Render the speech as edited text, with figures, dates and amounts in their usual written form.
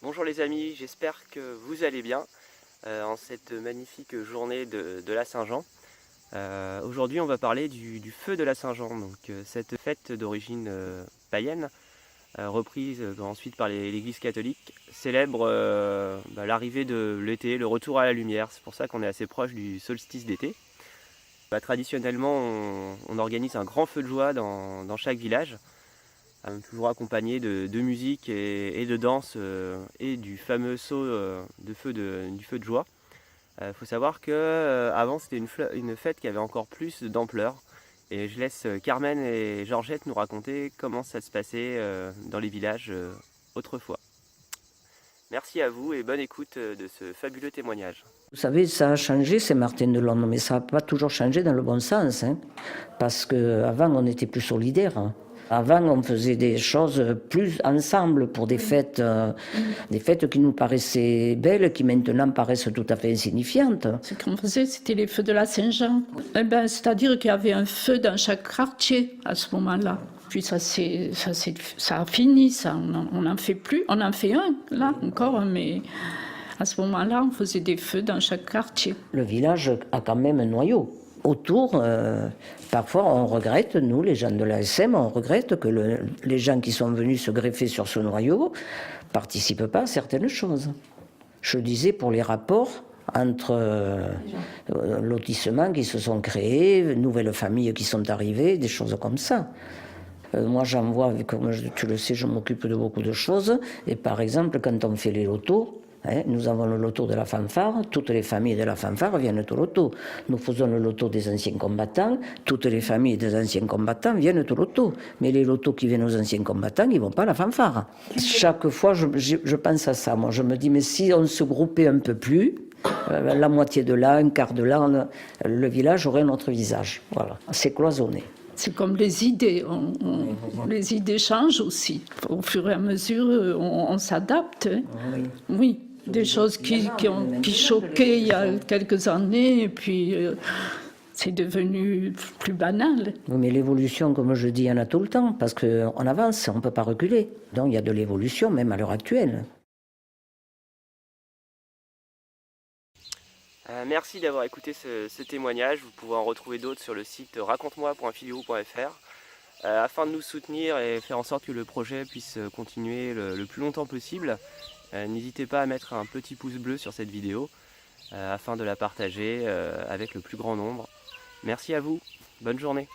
Bonjour les amis, j'espère que vous allez bien en cette magnifique journée de la Saint-Jean. Aujourd'hui on va parler du feu de la Saint-Jean, donc cette fête d'origine païenne, reprise ensuite par l'Église catholique, célèbre l'arrivée de l'été, le retour à la lumière. C'est pour ça qu'on est assez proche du solstice d'été. Traditionnellement on organise un grand feu de joie dans chaque village, toujours accompagné de musique et de danse et du fameux saut du feu de joie. Faut savoir que avant c'était une fête qui avait encore plus d'ampleur, et je laisse Carmen et Georgette nous raconter comment ça se passait dans les villages autrefois. Merci à vous et bonne écoute de ce fabuleux témoignage. Vous savez, ça a changé, c'est Martin Delorme, mais ça n'a pas toujours changé dans le bon sens, hein, parce qu'avant, on était plus solidaires. Hein. Avant, on faisait des choses plus ensemble pour des fêtes qui nous paraissaient belles, qui maintenant paraissent tout à fait insignifiantes. Ce qu'on faisait, c'était les feux de la Saint-Jean. C'est-à-dire qu'il y avait un feu dans chaque quartier à ce moment-là. Puis ça a fini, ça. On n'en fait plus. On en fait un, là, encore, mais à ce moment-là, on faisait des feux dans chaque quartier. Le village a quand même un noyau. Autour, parfois on regrette, nous les gens de l'ASM, on regrette que les gens qui sont venus se greffer sur ce noyau participent pas à certaines choses. Je disais pour les rapports entre lotissements qui se sont créés, nouvelles familles qui sont arrivées, des choses comme ça. Moi j'en vois, comme tu le sais, je m'occupe de beaucoup de choses, et par exemple quand on fait les lotos, nous avons le loto de la fanfare, toutes les familles de la fanfare viennent au loto. Nous faisons le loto des anciens combattants, toutes les familles des anciens combattants viennent au loto. Mais les lotos qui viennent aux anciens combattants, ils ne vont pas à la fanfare. Chaque fois, je pense à ça. Moi, je me dis, mais si on se groupait un peu plus, la moitié de là, un quart de là, le village aurait un autre visage. Voilà, c'est cloisonné. C'est comme les idées, les idées changent aussi. Au fur et à mesure, on s'adapte. Hein. Oui. Des choses qui choquaient il y a quelques années, et puis c'est devenu plus banal. Oui, mais l'évolution, comme je dis, il y en a tout le temps, parce qu'on avance, on ne peut pas reculer. Donc il y a de l'évolution, même à l'heure actuelle. Merci d'avoir écouté ce témoignage. Vous pouvez en retrouver d'autres sur le site raconte-moi.filio.fr. Afin de nous soutenir et faire en sorte que le projet puisse continuer le plus longtemps possible, n'hésitez pas à mettre un petit pouce bleu sur cette vidéo afin de la partager avec le plus grand nombre. Merci à vous, bonne journée.